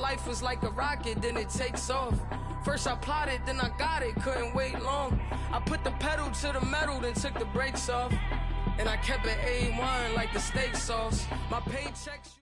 life was like a rocket, then it takes off. First I plotted, then I got it, couldn't wait long. I put the pedal to the metal, then took the brakes off. And I kept it A1 like the steak sauce. My paychecks...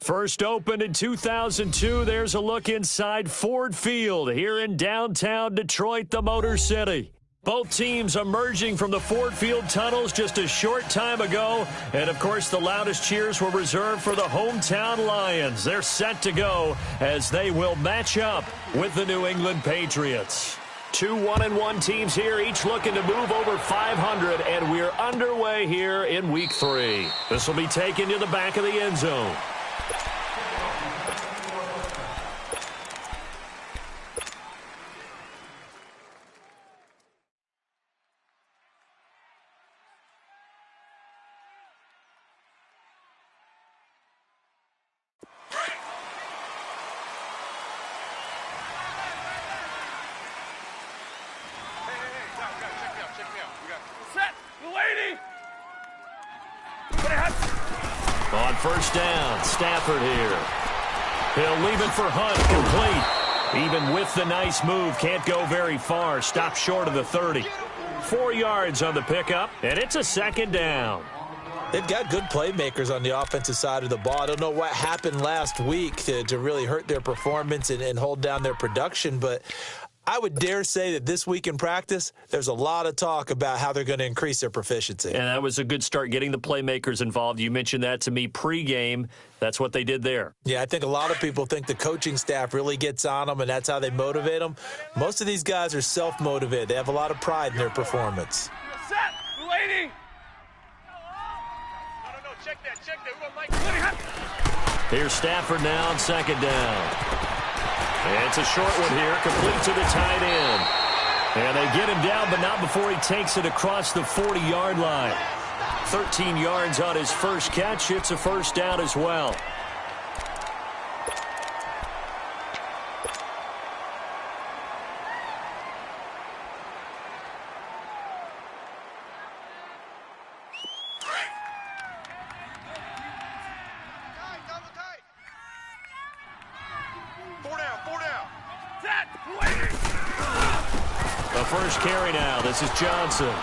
First opened in 2002, there's a look inside Ford Field here in downtown Detroit, the Motor City. Both teams emerging from the Ford Field tunnels just a short time ago. And, of course, the loudest cheers were reserved for the hometown Lions. They're set to go as they will match up with the New England Patriots. Two 1-1 teams here, each looking to move over 500, and we're underway here in Week 3. This will be taken to the back of the end zone. On first down, Stafford here. He'll leave it for Hunt, complete. Even with the nice move, can't go very far. Stop short of the 30. 4 yards on the pickup, and it's a second down. They've got good playmakers on the offensive side of the ball. I don't know what happened last week to really hurt their performance and hold down their production, but I would dare say that this week in practice, there's a lot of talk about how they're going to increase their proficiency. And that was a good start, getting the playmakers involved. You mentioned that to me pregame. That's what they did there. Yeah, I think a lot of people think the coaching staff really gets on them, and that's how they motivate them. Most of these guys are self-motivated. They have a lot of pride in their performance. Set! Waiting! No, check that. We want Mike. Here's Stafford now on second down. And it's a short one here, complete to the tight end. And they get him down, but not before he takes it across the 40-yard line. 13 yards on his first catch. It's a first down as well. The first carry now. This is Johnson.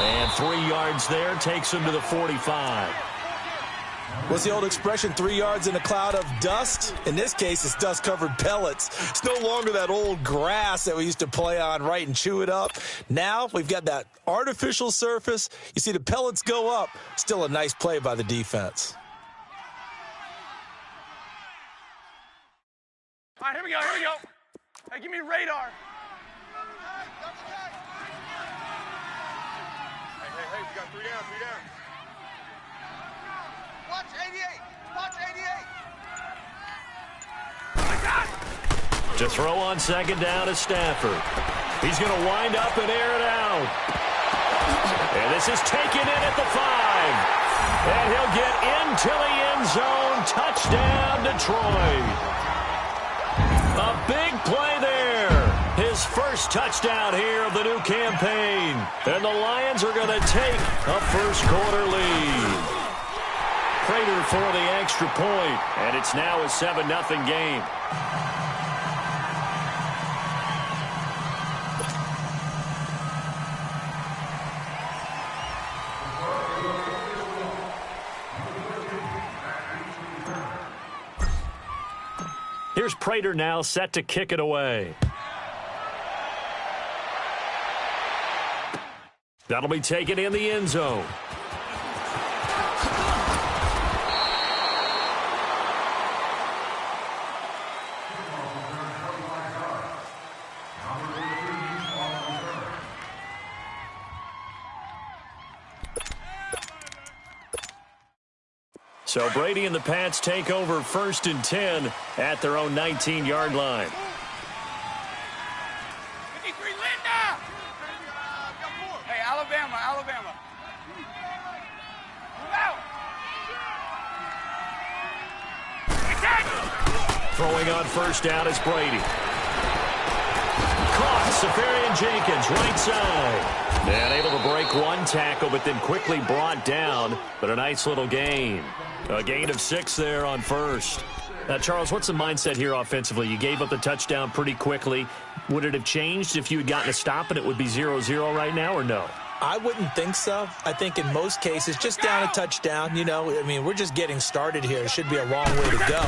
And 3 yards there. Takes him to the 45. What's the old expression, 3 yards in a cloud of dust? In this case, it's dust-covered pellets. It's no longer that old grass that we used to play on, right, and chew it up. Now we've got that artificial surface. You see the pellets go up. Still a nice play by the defense. All right, here we go. Hey, give me radar. Hey, we got 3 down. Watch 88. To throw on second down is Stafford. He's going to wind up and air it out. And this is taken in at the 5. And he'll get into the end zone. Touchdown, Detroit. A big play there. His first touchdown here of the new campaign. And the Lions are going to take a first-quarter lead. Prater for the extra point, and it's now a 7-0 game. Here's Prater now set to kick it away. That'll be taken in the end zone. So Brady and the Pats take over 1st and 10 at their own 19-yard line. 53, Linda! Hey, Alabama. Move out! Throwing on first down is Brady. Caught, Safarian Jenkins, right side. And able to break one tackle, but then quickly brought down. But a nice little gain. A gain of 6 there on first. Now, Charles, what's the mindset here offensively? You gave up the touchdown pretty quickly. Would it have changed if you had gotten a stop and it would be 0-0 right now, or no? I wouldn't think so. I think in most cases, just down a touchdown, we're just getting started here. It should be a long way to go.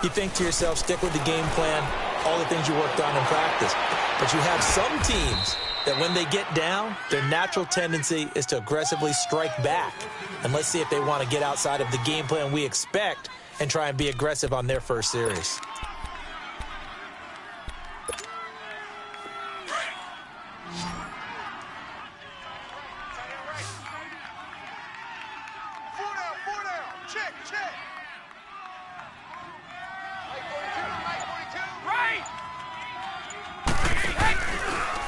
You think to yourself, stick with the game plan, all the things you worked on in practice. But you have some teams that when they get down, their natural tendency is to aggressively strike back. And let's see if they want to get outside of the game plan we expect and try and be aggressive on their first series.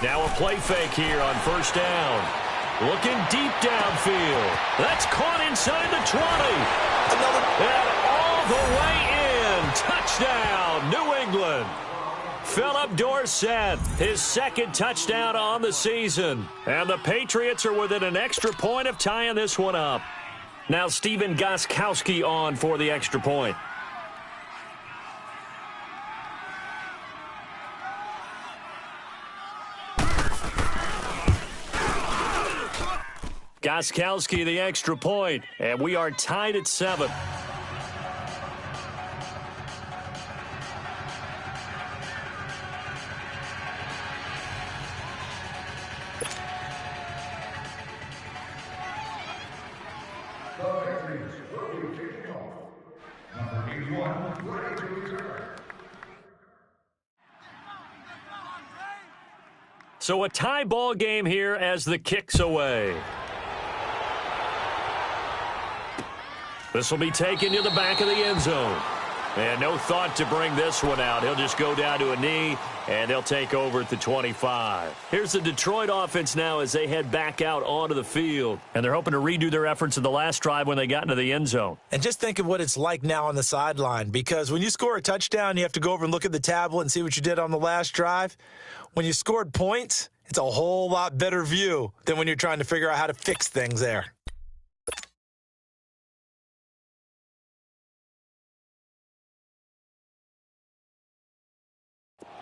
Now a play fake here on first down. Looking deep downfield. That's caught inside the 20. And all the way in. Touchdown, New England. Philip Dorsett, his second touchdown on the season. And the Patriots are within an extra point of tying this one up. Now Stephen Gostkowski on for the extra point. Gostkowski the extra point, and we are tied at 7. So a tie ball game here as the kick's away. This will be taken to the back of the end zone. And no thought to bring this one out. He'll just go down to a knee, and they'll take over at the 25. Here's the Detroit offense now as they head back out onto the field. And they're hoping to redo their efforts in the last drive when they got into the end zone. And just think of what it's like now on the sideline, because when you score a touchdown, you have to go over and look at the tablet and see what you did on the last drive. When you scored points, it's a whole lot better view than when you're trying to figure out how to fix things there.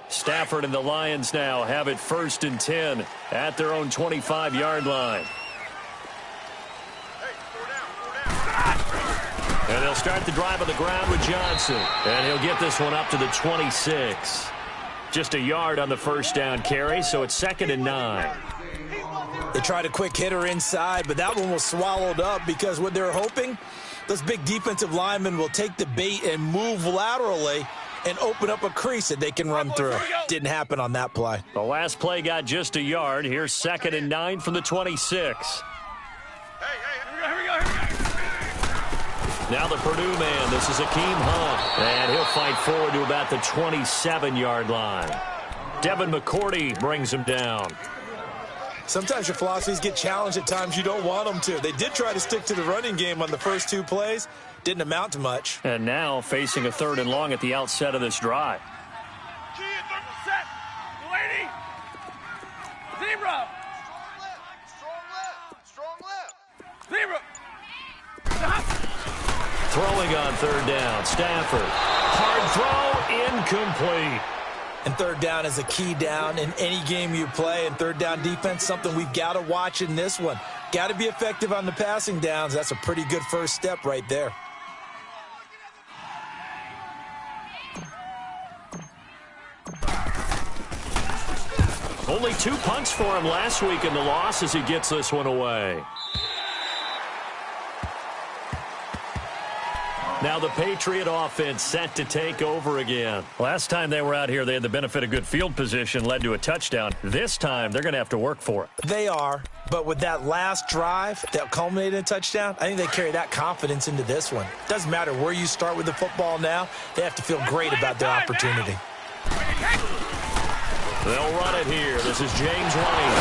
Stafford and the Lions now have it 1st and 10 at their own 25-yard line. And they'll start the drive on the ground with Johnson. And he'll get this one up to the 26. Just a yard on the first down carry, so it's 2nd and 9. They tried a quick hitter inside, but that one was swallowed up because what they're hoping, those big defensive linemen will take the bait and move laterally and open up a crease that they can run through. Didn't happen on that play. The last play got just a yard. Here's 2nd and 9 from the 26. Here we go. Now the Purdue man, this is Akeem Hunt. And he'll fight forward to about the 27-yard line. Devin McCourty brings him down. Sometimes your philosophies get challenged at times you don't want them to. They did try to stick to the running game on the first 2 plays. Didn't amount to much. And now facing a 3rd and long at the outset of this drive. Key in thermal set. Lady. Zebra. Strong left. Zebra. Stop. Throwing on 3rd down. Stafford. Hard throw. Incomplete. And 3rd down is a key down in any game you play. And 3rd down defense, something we've got to watch in this one. Got to be effective on the passing downs. That's a pretty good first step right there. Only 2 punts for him last week in the loss as he gets this one away. Now the Patriot offense set to take over again. Last time they were out here, they had the benefit of good field position, led to a touchdown. This time, they're going to have to work for it. They are, but with that last drive that culminated in a touchdown, I think they carry that confidence into this one. Doesn't matter where you start with the football now, they have to feel great about their opportunity. They'll run it here. This is James White.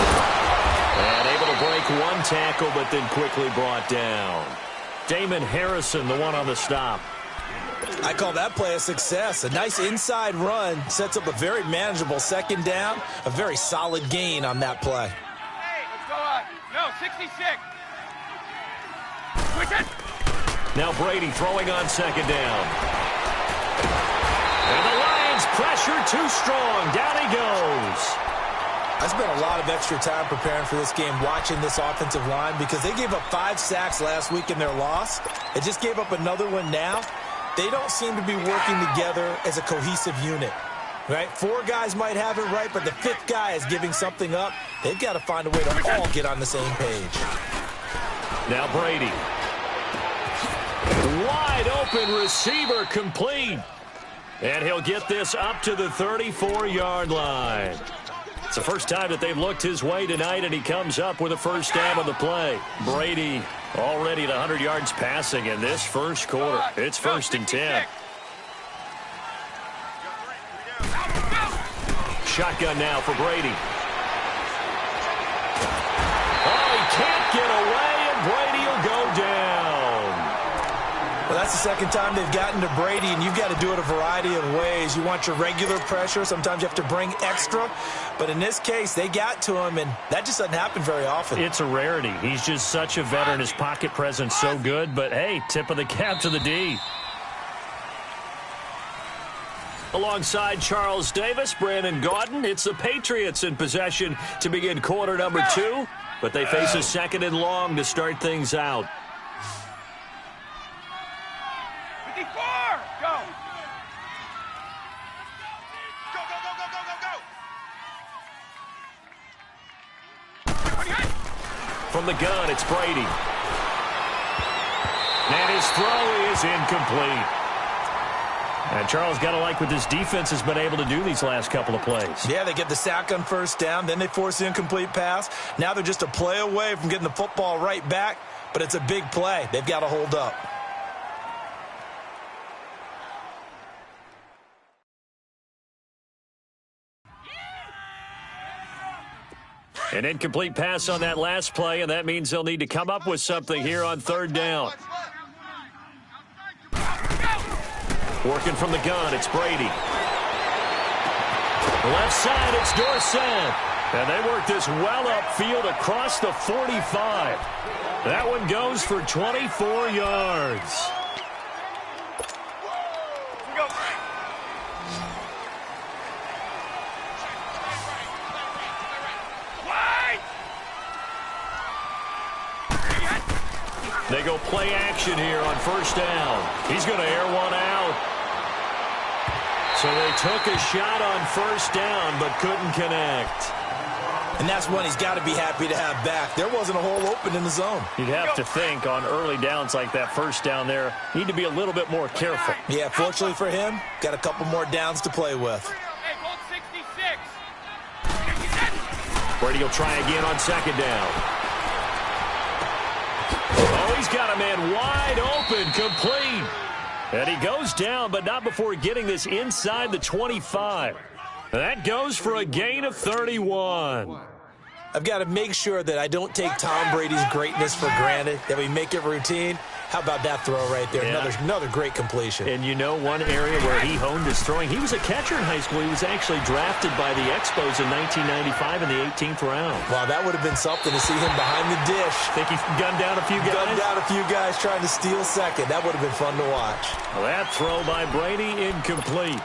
And able to break 1 tackle, but then quickly brought down. Damon Harrison, the one on the stop. I call that play a success. A nice inside run sets up a very manageable 2nd down. A very solid gain on that play. Hey, let's go up. No, 66. Switch it. Now Brady throwing on 2nd down. too strong. Down he goes. I spent a lot of extra time preparing for this game, watching this offensive line, because they gave up 5 sacks last week in their loss. They just gave up another one now. They don't seem to be working together as a cohesive unit. Right? 4 guys might have it right, but the 5th guy is giving something up. They've got to find a way to all get on the same page. Now Brady. Wide open receiver complete. And he'll get this up to the 34-yard line. It's the first time that they've looked his way tonight, and he comes up with a first down on the play. Brady already at 100 yards passing in this first quarter. It's 1st and 10. Shotgun now for Brady. Oh, he can't get away, and Brady will go down. Well, that's the second time they've gotten to Brady, and you've got to do it a variety of ways. You want your regular pressure. Sometimes you have to bring extra. But in this case, they got to him, and that just doesn't happen very often. It's a rarity. He's just such a veteran. His pocket presence so good. But, hey, tip of the cap to the D. Alongside Charles Davis, Brandon Gaudin, it's the Patriots in possession to begin quarter number 2. But they face a 2nd and long to start things out. 54! Go! From the gun, it's Brady. And his throw is incomplete. And Charles got to like what this defense has been able to do these last couple of plays. Yeah, they get the sack on first down, then they force the incomplete pass. Now they're just a play away from getting the football right back, but it's a big play. They've got to hold up. An incomplete pass on that last play, and that means they'll need to come up with something here on 3rd down. Working from the gun, it's Brady. Left side, it's Dorsett. And they work this well upfield across the 45. That one goes for 24 yards. They go play action here on 1st down. He's going to air one out. So they took a shot on 1st down but couldn't connect. And that's one he's got to be happy to have back. There wasn't a hole open in the zone. You'd have to think on early downs like that 1st down there, need to be a little bit more careful. Yeah, fortunately for him, got a couple more downs to play with. Hey, hold 66. Brady will try again on 2nd down. Oh, he's got a man wide open, complete. And he goes down, but not before getting this inside the 25. And that goes for a gain of 31. I've got to make sure that I don't take Tom Brady's greatness for granted, that we make it routine. How about that throw right there? Yeah. Another great completion. And you know one area where he honed his throwing? He was a catcher in high school. He was actually drafted by the Expos in 1995 in the 18th round. Wow, that would have been something to see him behind the dish. Think he gunned down a few guys? Gunned down a few guys trying to steal second. That would have been fun to watch. Well, that throw by Brady, incomplete.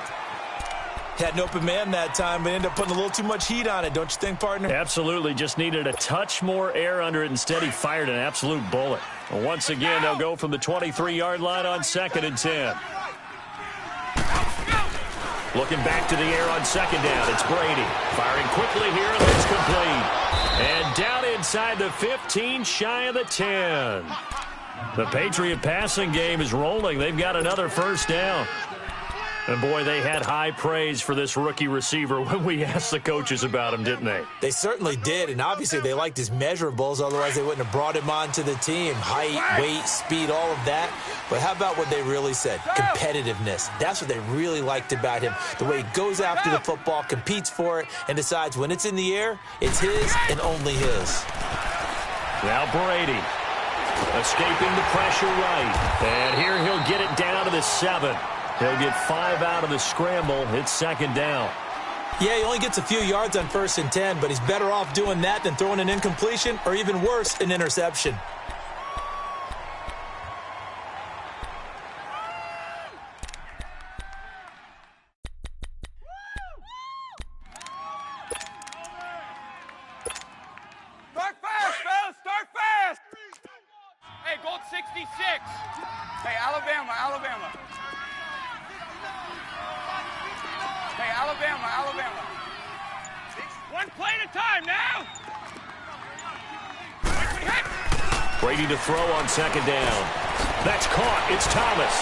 Had an open man that time, but ended up putting a little too much heat on it, don't you think, partner? Absolutely. Just needed a touch more air under it. Instead, he fired an absolute bullet. Well, once again, they'll go from the 23-yard line on 2nd and 10. Looking back to the air on 2nd down. It's Brady. Firing quickly here, and it's complete. And down inside the 15, shy of the 10. The Patriot passing game is rolling. They've got another 1st down. And, boy, they had high praise for this rookie receiver when we asked the coaches about him, didn't they? They certainly did, and obviously they liked his measurables. Otherwise, they wouldn't have brought him onto the team. Height, weight, speed, all of that. But how about what they really said? Competitiveness. That's what they really liked about him. The way he goes after the football, competes for it, and decides when it's in the air, it's his and only his. Now Brady escaping the pressure right. And here he'll get it down to the 7. He'll get 5 out of the scramble. It's 2nd down. Yeah, he only gets a few yards on 1st and 10, but he's better off doing that than throwing an incompletion or even worse, an interception. Alabama. Hey, Alabama. One play at a time now. Brady to throw on second down. That's caught. It's Thomas.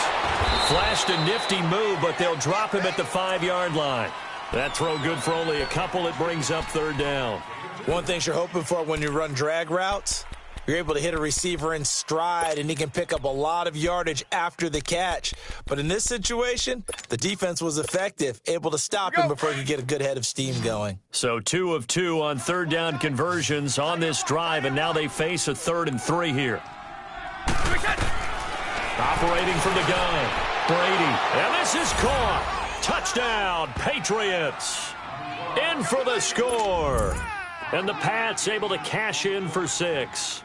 Flashed a nifty move, but they'll drop him at the 5-yard line. That throw good for only a couple. It brings up third down. One thing you're hoping for when you run drag routes, you're able to hit a receiver in stride, and he can pick up a lot of yardage after the catch. But in this situation, the defense was effective, able to stop him before he could get a good head of steam going. So 2 of 2 on third down conversions on this drive, and now they face a 3rd and 3 here. Operating from the gun, Brady, and this is caught. Touchdown, Patriots. In for the score. And the Pats able to cash in for 6.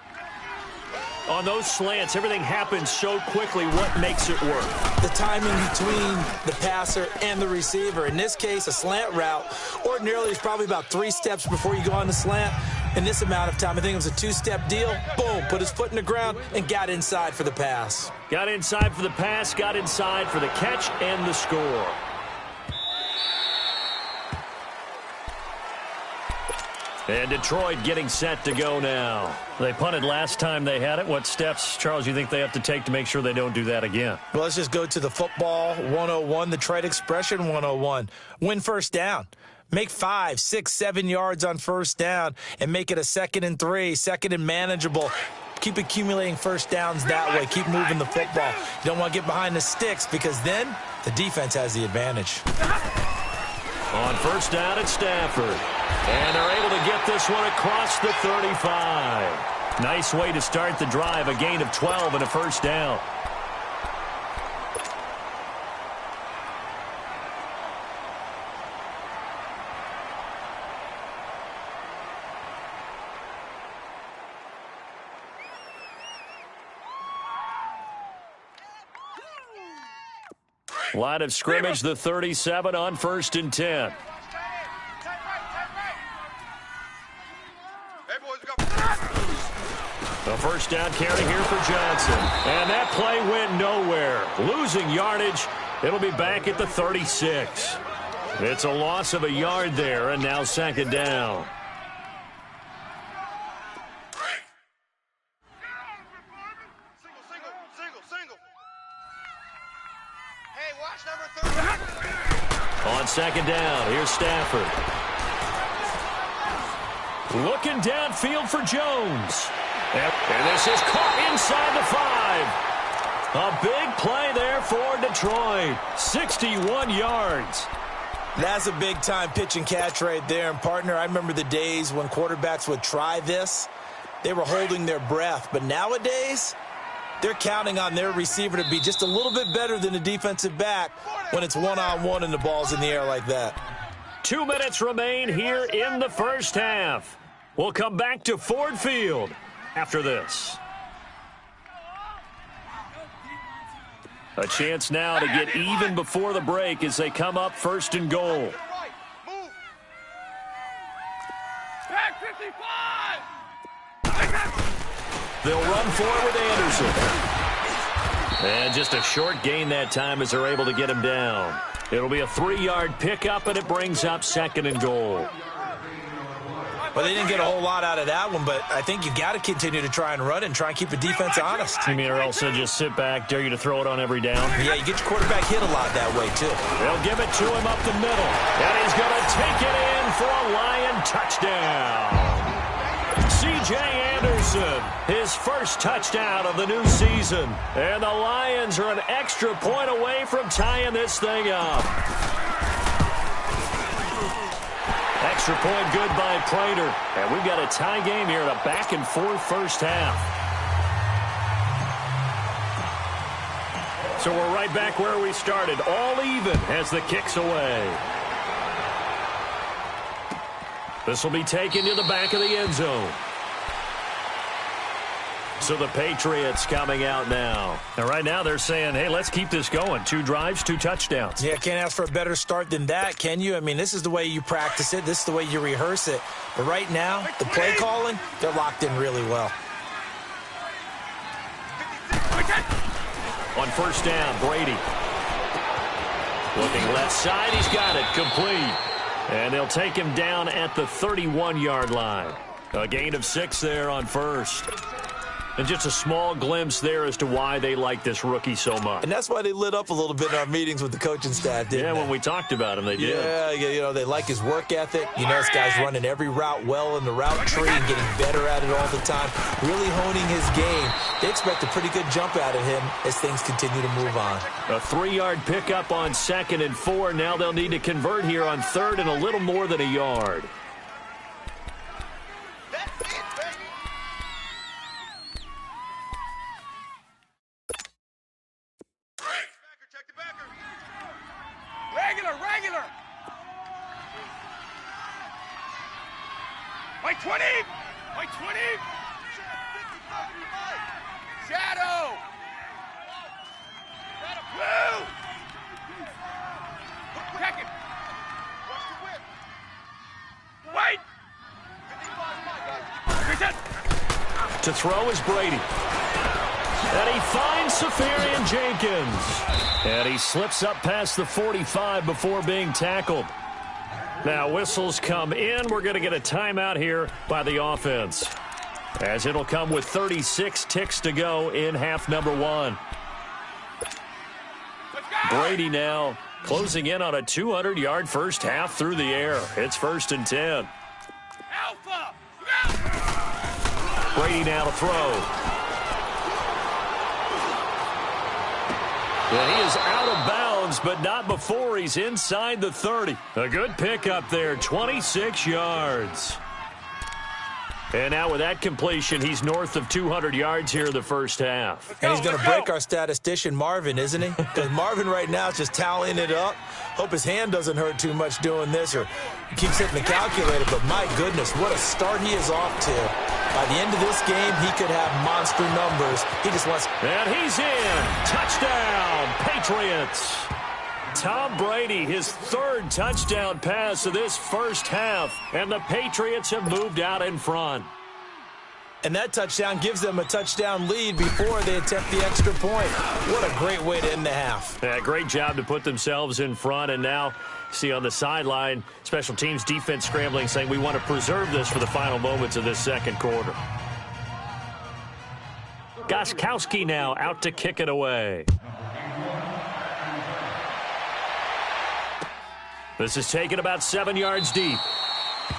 On those slants, everything happens so quickly. What makes it work? The timing between the passer and the receiver. In this case, a slant route ordinarily is probably about 3 steps before you go on the slant. In this amount of time, I think it was a 2-step deal. Boom, put his foot in the ground and got inside for the pass. Got inside for the pass, got inside for the catch and the score. And Detroit getting set to go now. They punted last time they had it. What steps, Charles, you think they have to take to make sure they don't do that again? Well, let's just go to the football 101, the trade expression 101. Win first down. Make 5, 6, 7 yards on first down and make it a 2nd and 3, 2nd and manageable. Keep accumulating first downs that way. Keep moving the football. You don't want to get behind the sticks because then the defense has the advantage. On first down, it's Stafford. And they're able to get this one across the 35. Nice way to start the drive. A gain of 12 and a first down. Line of scrimmage, the 37 on 1st and 10. The first down carry here for Johnson. And that play went nowhere. Losing yardage. It'll be back at the 36. It's a loss of a yard there, and now 2nd down. On 2nd down, here's Stafford. Looking downfield for Jones. And this is caught inside the 5. A big play there for Detroit. 61 yards. That's a big-time pitch and catch right there. And, partner, I remember the days when quarterbacks would try this. They were holding their breath. But nowadays, they're counting on their receiver to be just a little bit better than the defensive back when it's one-on-one and the ball's in the air like that. 2 minutes remain here in the first half. We'll come back to Ford Field after this. A chance now to get even before the break as they come up 1st and goal. Back 55! They'll run for it with Anderson. And just a short gain that time as they're able to get him down. It'll be a 3-yard pickup, and it brings up 2nd and goal. Well, they didn't get a whole lot out of that one, but I think you got to continue to try and run and try and keep the defense honest. You mean or else they'll just sit back, dare you to throw it on every down? Yeah, you get your quarterback hit a lot that way, too. They'll give it to him up the middle. And he's going to take it in for a Lion touchdown. C.J. Anderson, his first touchdown of the new season. And the Lions are an extra point away from tying this thing up. Extra point good by Prater. And we've got a tie game here in a back-and-forth first half. So we're right back where we started. All even as the kick's away. This will be taken to the back of the end zone. So the Patriots coming out now. And right now they're saying, hey, let's keep this going. 2 drives, 2 touchdowns. Yeah, can't ask for a better start than that, can you? I mean, this is the way you practice it. This is the way you rehearse it. But right now, the play calling, they're locked in really well. On first down, Brady. Looking left side, he's got it, complete. And they'll take him down at the 31-yard line. A gain of 6 there on first. And just a small glimpse there as to why they like this rookie so much. And that's why they lit up a little bit in our meetings with the coaching staff, didn't they? When we talked about him, they did. Yeah, they like his work ethic. This guy's running every route well in the route tree and getting better at it all the time, really honing his game. They expect a pretty good jump out of him as things continue to move on. A 3-yard pickup on 2nd and 4. Now they'll need to convert here on 3rd and a little more than a yard. Regular. White 20. Shadow. Blue. Check it. White. To throw is Brady. And he finds Safarian Jenkins. And he slips up past the 45 before being tackled. Now whistles come in. We're going to get a timeout here by the offense, as it'll come with 36 ticks to go in half number 1. Brady now closing in on a 200-yard first half through the air. It's 1st and 10. Alpha. Brady now to throw. And he is out of bounds, but not before he's inside the 30. A good pickup there, 26 yards. And now with that completion, he's north of 200 yards here in the first half. And he's going to break our statistician, Marvin, isn't he? Because Marvin right now is just tallying it up. Hope his hand doesn't hurt too much doing this, or he keeps hitting the calculator. But my goodness, what a start he is off to. By the end of this game, he could have monster numbers. He just wants... And he's in. Touchdown, Patriots. Tom Brady, his 3rd touchdown pass of this first half, and the Patriots have moved out in front. And that touchdown gives them a touchdown lead before they attempt the extra point. What a great way to end the half. Yeah, great job to put themselves in front, and now see on the sideline, special teams defense scrambling, saying we want to preserve this for the final moments of this second quarter. Gostkowski now out to kick it away. This is taken about 7 yards deep.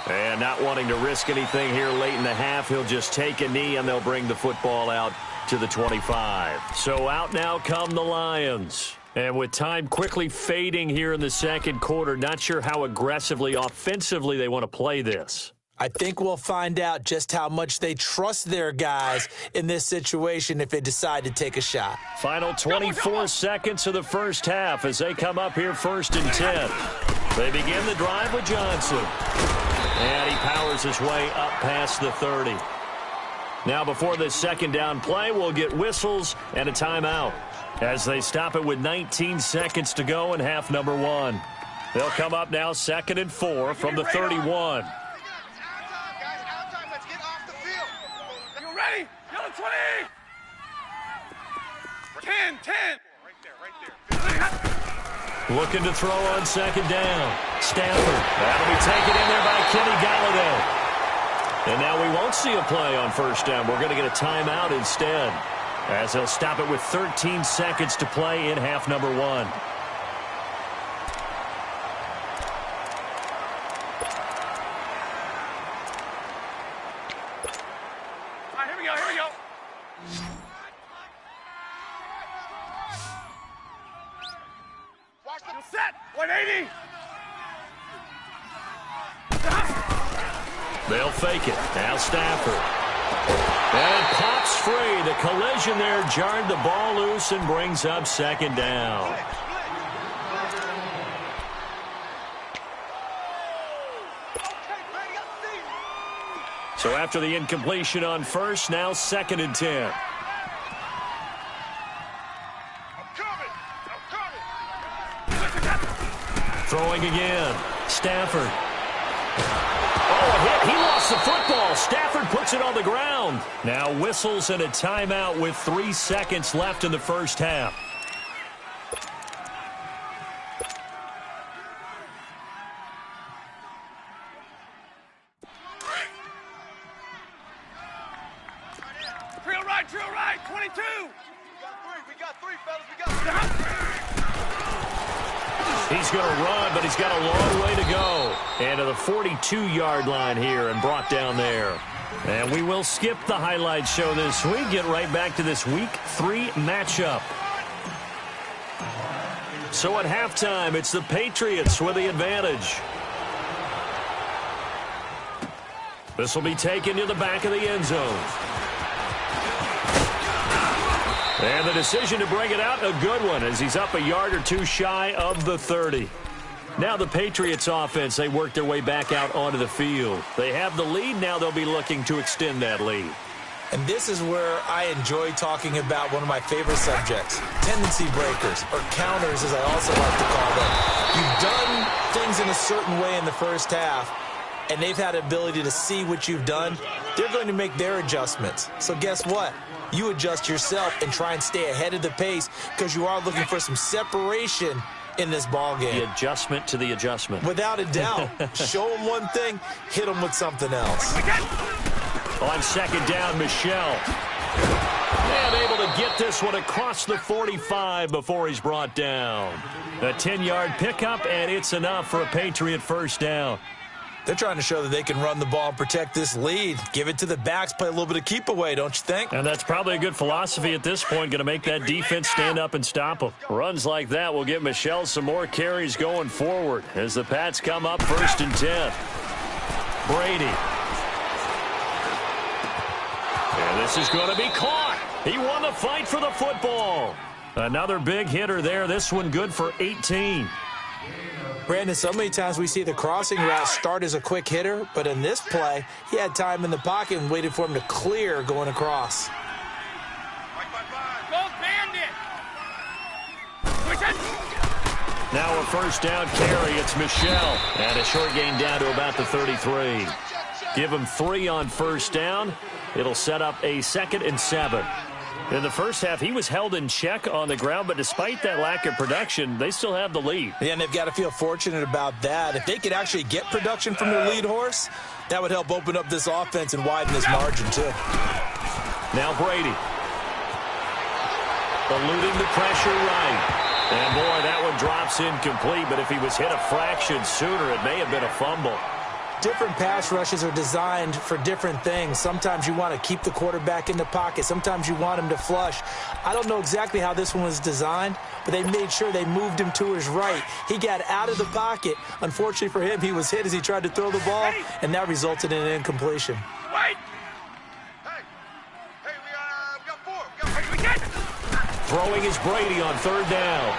And not wanting to risk anything here late in the half, he'll just take a knee and they'll bring the football out to the 25. So out now come the Lions. And with time quickly fading here in the second quarter, not sure how aggressively, offensively they want to play this. I think we'll find out just how much they trust their guys in this situation if they decide to take a shot. Final 24 seconds of the first half as they come up here 1st and 10. They begin the drive with Johnson. And he powers his way up past the 30. Now before this second down play, we'll get whistles and a timeout as they stop it with 19 seconds to go in half number 1. They'll come up now 2nd and 4 from the 31. Ready? Yellow 20! 10. Right there. Looking to throw on second down. Stafford. That'll be taken in there by Kenny Galladay. And now we won't see a play on first down. We're going to get a timeout instead, as they'll stop it with 13 seconds to play in half number 1. Here we go. Watch the set. 180. They'll fake it. Now Stafford. And it pops free. The collision there jarred the ball loose and brings up second down. So after the incompletion on first, now 2nd and 10. Throwing again. Stafford. Oh, a hit. He lost the football. Stafford puts it on the ground. Now whistles and a timeout with 3 seconds left in the first half. 22. We got three, fellas. We got three. He's going to run, but he's got a long way to go. And to the 42-yard line here and brought down there. And we will skip the highlight show this week. Get right back to this Week 3 matchup. So at halftime, it's the Patriots with the advantage. This will be taken to the back of the end zone. And the decision to bring it out, a good one, as he's up a yard or two shy of the 30. Now the Patriots offense, they work their way back out onto the field. They have the lead. Now they'll be looking to extend that lead. And this is where I enjoy talking about one of my favorite subjects, tendency breakers, or counters as I also like to call them. You've done things in a certain way in the first half, and they've had the ability to see what you've done. They're going to make their adjustments. So guess what? You adjust yourself and try and stay ahead of the pace because you are looking for some separation in this ball game. The adjustment to the adjustment. Without a doubt. Show them one thing, hit them with something else. On second down, Michelle. And able to get this one across the 45 before he's brought down. A 10-yard pickup, and it's enough for a Patriot first down. They're trying to show that they can run the ball and protect this lead. Give it to the backs, play a little bit of keep away, don't you think? And that's probably a good philosophy at this point, going to make that defense stand up and stop them. Runs like that will give Michelle some more carries going forward as the Pats come up 1st and 10. Brady. And this is going to be caught. He won the fight for the football. Another big hitter there. This one good for 18. Brandon, so many times we see the crossing route start as a quick hitter, but in this play, he had time in the pocket and waited for him to clear going across. Go Bandit. Now a first down carry. It's Michelle. And a short gain down to about the 33. Give him 3 on first down. It'll set up a 2nd and 7. In the first half, he was held in check on the ground, but despite that lack of production, they still have the lead. Yeah, and they've got to feel fortunate about that. If they could actually get production from their lead horse, that would help open up this offense and widen this margin, too. Now Brady. Eluding the pressure right. And, boy, that one drops incomplete, but if he was hit a fraction sooner, it may have been a fumble. Different pass rushes are designed for different things. Sometimes you want to keep the quarterback in the pocket. Sometimes you want him to flush. I don't know exactly how this one was designed, but they made sure they moved him to his right. He got out of the pocket. Unfortunately for him, he was hit as he tried to throw the ball, and that resulted in an incompletion. Wait. Hey, we got four. We got Throwing is Brady on 3rd down.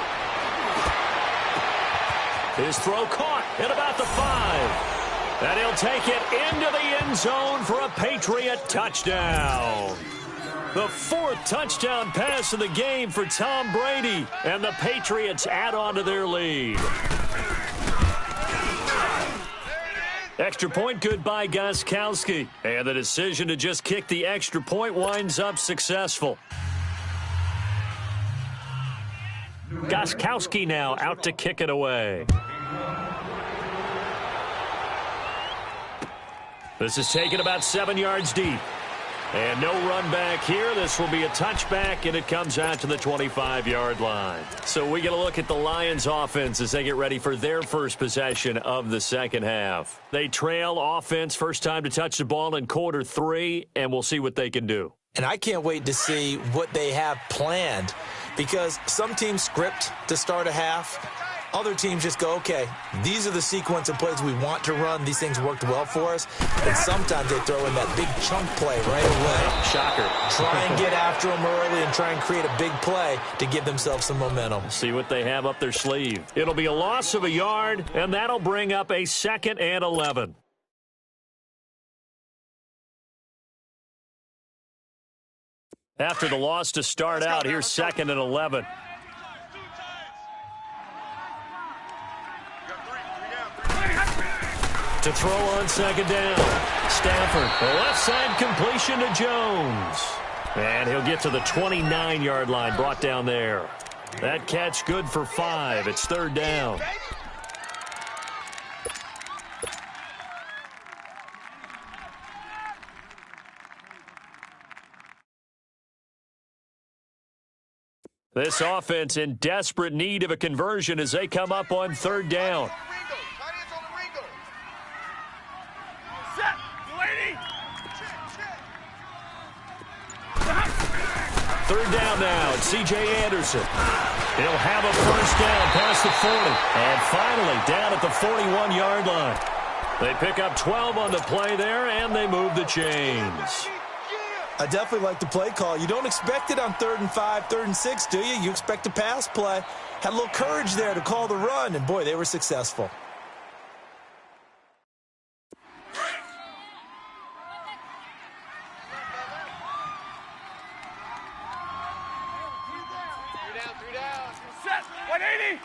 His throw caught at about the 5. And he'll take it into the end zone for a Patriot touchdown. The 4th touchdown pass of the game for Tom Brady. And the Patriots add on to their lead. Extra point good by Gostkowski. And the decision to just kick the extra point winds up successful. Gostkowski now out to kick it away. This is taken about 7 yards deep. And no run back here. This will be a touchback, and it comes out to the 25-yard line. So we get a look at the Lions offense as they get ready for their first possession of the second half. They trail offense, first time to touch the ball in quarter 3, and we'll see what they can do. And I can't wait to see what they have planned, because some teams script to start a half. Other teams just go, okay, these are the sequence of plays we want to run. These things worked well for us. And sometimes they throw in that big chunk play right away. Shocker. Try and get after them early and try and create a big play to give themselves some momentum. See what they have up their sleeve. It'll be a loss of a yard, and that'll bring up a 2nd and 11. After the loss to start out, here's 2nd and 11. To throw on second down. Stafford, the left side completion to Jones. And he'll get to the 29-yard line, brought down there. That catch good for 5. It's 3rd down. This offense in desperate need of a conversion as they come up on third down. Set. Lady. Third down now. It's C.J. Anderson. He'll have a first down past the 40. And finally down at the 41-yard line. They pick up 12 on the play there, and they move the chains. I definitely like the play call. You don't expect it on 3rd and 5, 3rd and 6, do you? You expect a pass play. Had a little courage there to call the run, and boy, they were successful. Three down. Set. 180.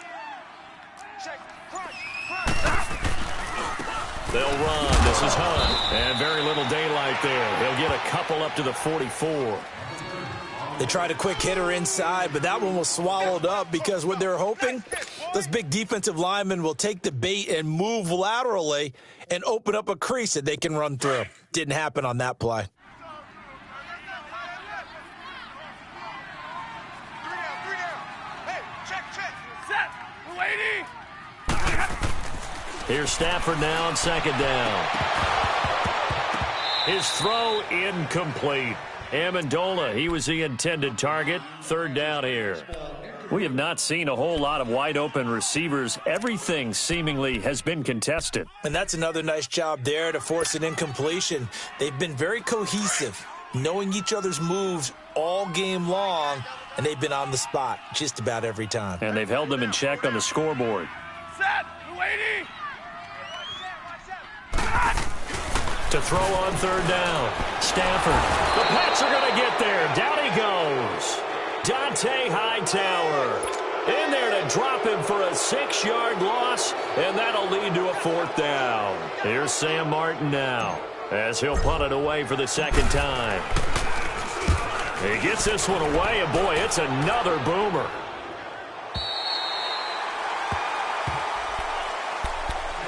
Check. Crunch. They'll run. This is Hunt. And very little daylight there. They'll get a couple up to the 44. They tried a quick hitter inside, but that one was swallowed up because what they're hoping, those big defensive linemen will take the bait and move laterally and open up a crease that they can run through. Didn't happen on that play. Three down. Hey, check. Set. Lady. Here's Stafford now on second down. His throw incomplete. Amendola, he was the intended target. Third down here. We have not seen a whole lot of wide-open receivers. Everything seemingly has been contested. And that's another nice job there to force an incompletion. They've been very cohesive, knowing each other's moves all game long, and they've been on the spot just about every time. And they've held them in check on the scoreboard. Set. Lady. To throw on third down. Stafford. The Pats are going to get there. Down he goes. Dante Hightower in there to drop him for a 6-yard loss, and that'll lead to a 4th down. Here's Sam Martin now as he'll punt it away for the second time. He gets this one away, and boy, it's another boomer.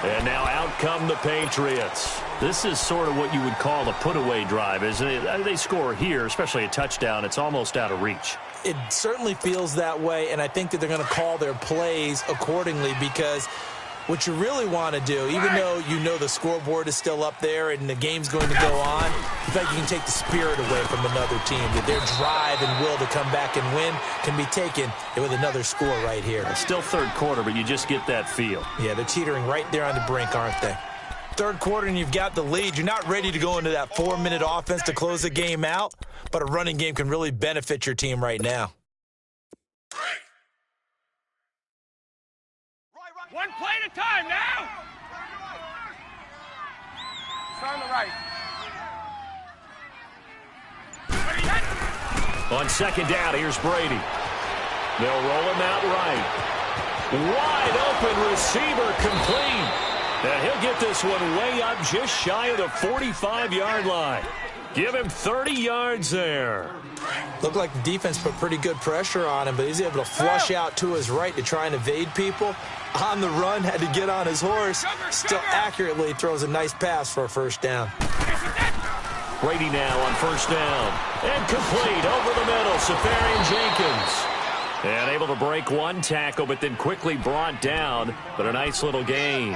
And now out come the Patriots. This is sort of what you would call a put-away drive, isn't it? They score here, especially a touchdown. It's almost out of reach. It certainly feels that way, and I think that they're going to call their plays accordingly because what you really want to do, even though you know the scoreboard is still up there and the game's going to go on, in fact, you can take the spirit away from another team. That their drive and will to come back and win can be taken with another score right here. It's still third quarter, but you just get that feel. Yeah, they're teetering right there on the brink, aren't they? Third quarter and you've got the lead. You're not ready to go into that 4-minute offense to close the game out, but a running game can really benefit your team right now. One play at a time now. Start on the right. On second down, here's Brady. They'll roll him out right. Wide open receiver complete. And he'll get this one way up just shy of the 45-yard line. Give him 30 yards there. Looked like the defense put pretty good pressure on him, but he's able to flush out to his right to try and evade people. On the run, had to get on his horse. Still accurately throws a nice pass for a first down. Brady now on first down. And complete over the middle. Safarian Jenkins. And able to break one tackle, but then quickly brought down. But a nice little gain.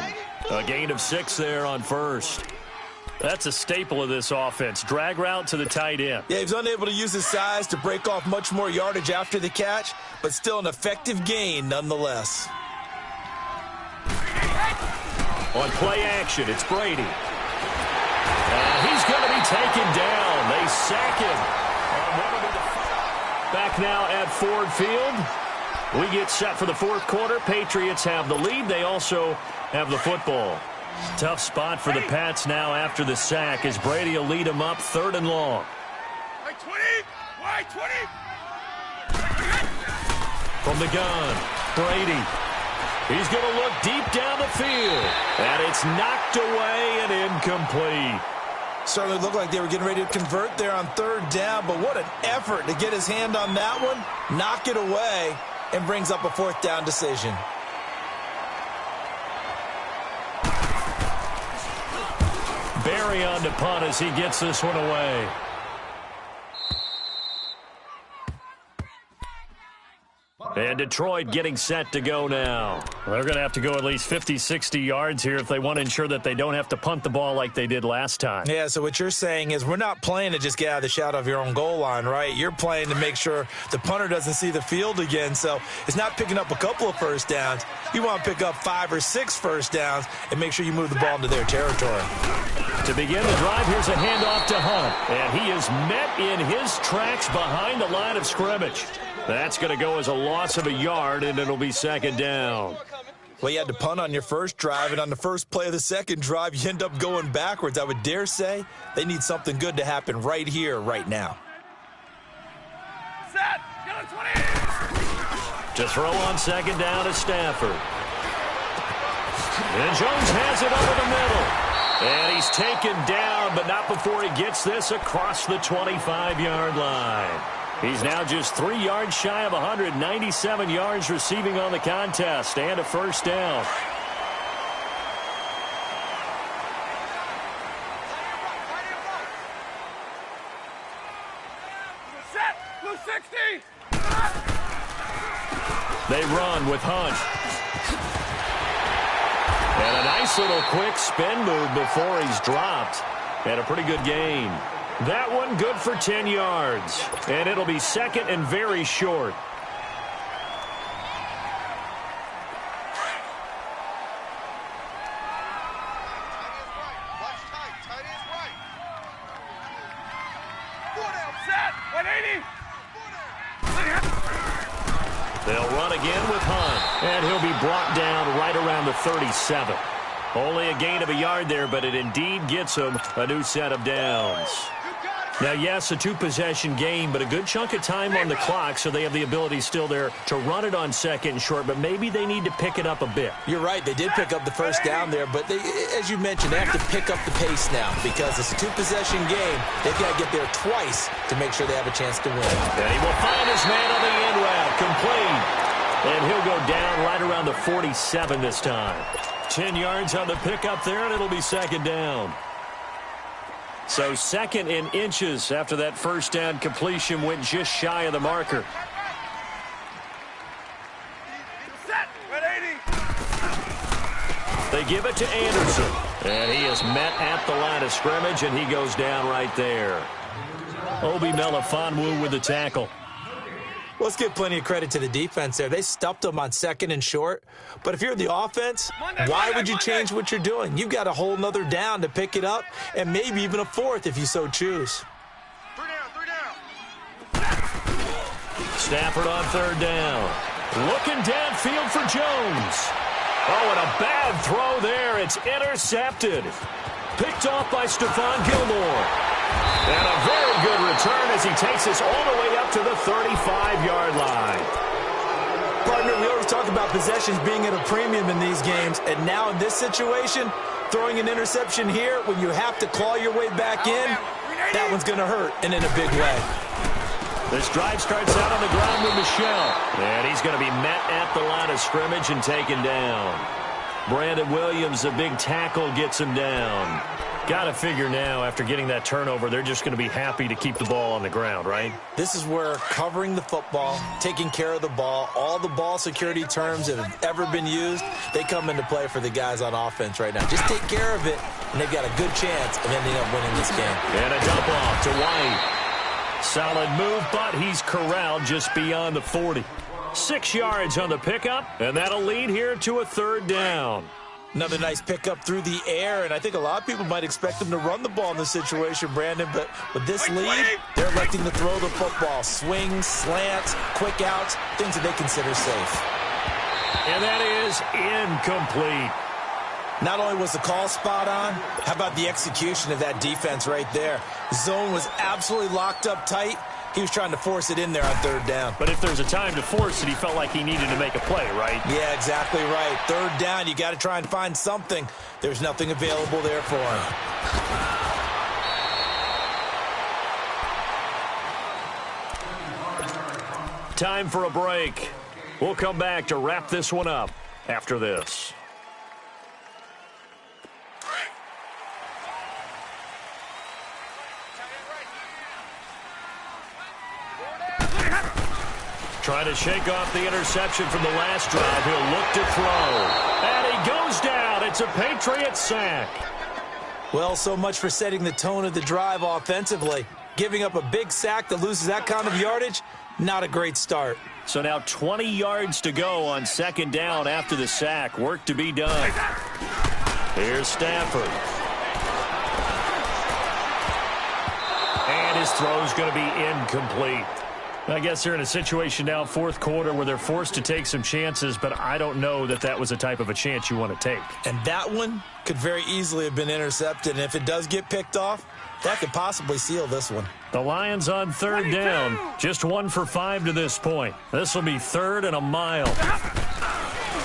A gain of 6 there on first. That's a staple of this offense. Drag route to the tight end. Yeah, he was unable to use his size to break off much more yardage after the catch, but still an effective gain nonetheless. On play action, it's Brady. And he's going to be taken down. They sack him. Back now at Ford Field. We get set for the fourth quarter. Patriots have the lead. They also have the football. Tough spot for the Pats now after the sack as Brady will lead them up 3rd and long. Wide 20. Wide 20. From the gun, Brady. He's going to look deep down the field. And it's knocked away and incomplete. Certainly looked like they were getting ready to convert there on 3rd down, but what an effort to get his hand on that one, knock it away, and brings up a 4th down decision. Barry on to punt as he gets this one away. And Detroit getting set to go now. Well, they're going to have to go at least 50, 60 yards here if they want to ensure that they don't have to punt the ball like they did last time. Yeah, so what you're saying is we're not playing to just get out of the shadow of your own goal line, right? You're playing to make sure the punter doesn't see the field again. So it's not picking up a couple of first downs. You want to pick up 5 or 6 first downs and make sure you move the ball into their territory. To begin the drive, here's a handoff to Hunt. And he is met in his tracks behind the line of scrimmage. That's going to go as a loss of a yard, and it'll be second down. Well, you had to punt on your first drive, and on the first play of the second drive, you end up going backwards. I would dare say they need something good to happen right here, right now. Set. Get on 20. To throw on second down is Stafford. And Jones has it over the middle. And he's taken down, but not before he gets this across the 25-yard line. He's now just 3 yards shy of 197 yards receiving on the contest and a first down. Set. Blue 60. They run with Hunt. And a nice little quick spin move before he's dropped. And a pretty good gain. That one good for 10 yards. And it'll be second and very short. They'll run again with Hunt. And he'll be brought down right around the 37. Only a gain of a yard there, but it indeed gets him a new set of downs. Now, yes, a 2-possession game, but a good chunk of time on the clock, so they have the ability still there to run it on second and short, but maybe they need to pick it up a bit. You're right. They did pick up the first down there, but they, as you mentioned, they have to pick up the pace now because it's a 2-possession game. They've got to get there twice to make sure they have a chance to win. And he will find his man on the end route, complete. And he'll go down right around the 47 this time. 10 yards on the pickup there, and it'll be second down. So second in inches after that first down completion went just shy of the marker. Set. 180. They give it to Anderson. And he is met at the line of scrimmage, and he goes down right there. Obi Melifonwu with the tackle. Let's give plenty of credit to the defense there. They stuffed them on second and short. But if you're the offense, why would you change what you're doing? You've got a whole nother down to pick it up, and maybe even a fourth if you so choose. 3 down. Stafford on third down. Looking downfield for Jones. Oh, and a bad throw there. It's intercepted. Picked off by Stephon Gilmore. And a very good return as he takes us all the way up to the 35-yard line. Partner, we always talk about possessions being at a premium in these games, and now in this situation, throwing an interception here when you have to claw your way back in, that one's going to hurt, and in a big way. This drive starts out on the ground with Michelle. And he's going to be met at the line of scrimmage and taken down. Brandon Williams, a big tackle, gets him down. Got to figure now, after getting that turnover, they're just going to be happy to keep the ball on the ground, right? This is where covering the football, taking care of the ball, all the ball security terms that have ever been used, they come into play for the guys on offense right now. Just take care of it, and they've got a good chance of ending up winning this game. And a dump off to White. Solid move, but he's corralled just beyond the 40. 6 yards on the pickup, and that'll lead here to a third down. Another nice pickup through the air, and I think a lot of people might expect them to run the ball in this situation, Brandon, but with this lead, they're electing to throw the football. Swings, slants, quick outs, things that they consider safe. And that is incomplete. Not only was the call spot on, how about the execution of that defense right there? Zone was absolutely locked up tight. He was trying to force it in there on third down. But if there's a time to force it, he felt like he needed to make a play, right? Yeah, exactly right. Third down, you got to try and find something. There's nothing available there for him. Time for a break. We'll come back to wrap this one up after this. Trying to shake off the interception from the last drive. He'll look to throw. And he goes down. It's a Patriot sack. Well, so much for setting the tone of the drive offensively. Giving up a big sack that loses that kind of yardage, not a great start. So now 20 yards to go on second down after the sack. Work to be done. Here's Stafford. And his throw's going to be incomplete. I guess they're in a situation now, fourth quarter, where they're forced to take some chances, but I don't know that that was the type of a chance you want to take. And that one could very easily have been intercepted, and if it does get picked off, that could possibly seal this one. The Lions on third down. Just 1 for 5 to this point. This will be 3rd and a mile.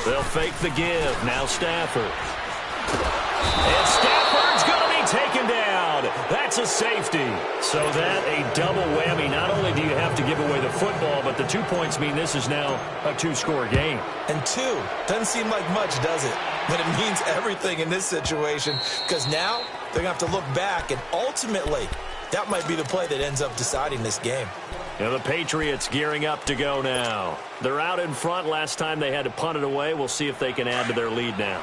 They'll fake the give. Now Stafford. And Stafford's going to be taken down. That's a safety. So that a double whammy. Not only do you have to give away the football, but the 2 points mean this is now a 2-score game. And 2 doesn't seem like much, does it? But it means everything in this situation, because now they're going to have to look back, and ultimately that might be the play that ends up deciding this game. And the Patriots gearing up to go now. They're out in front. Last time they had to punt it away. We'll see if they can add to their lead now.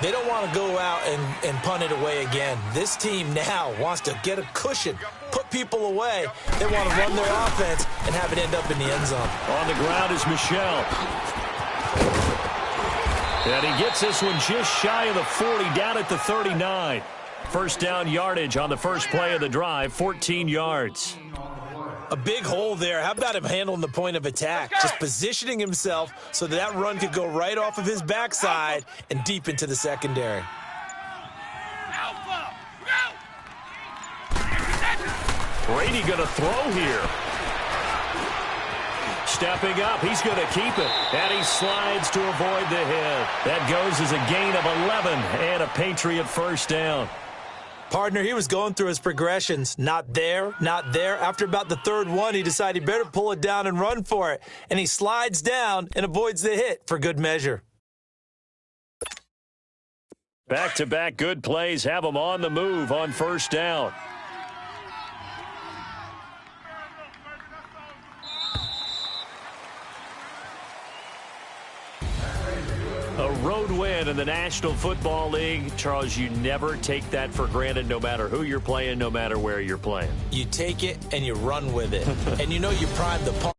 They don't want to go out and punt it away again. This team now wants to get a cushion, put people away. They want to run their offense and have it end up in the end zone. On the ground is Michel. And he gets this one just shy of the 40, down at the 39. First down yardage on the first play of the drive, 14 yards. A big hole there. How about him handling the point of attack? Just positioning himself so that run could go right off of his backside and deep into the secondary. Brady going to throw here. Stepping up, he's going to keep it. And he slides to avoid the hit. That goes as a gain of 11 and a Patriot first down. Partner, he was going through his progressions. Not there, not there. After about the third one, he decided he better pull it down and run for it. And he slides down and avoids the hit for good measure. Back-to-back good plays have them on the move on first down. A road win in the National Football League. Charles, you never take that for granted, no matter who you're playing, no matter where you're playing. You take it and you run with it. And you know you prime the pump.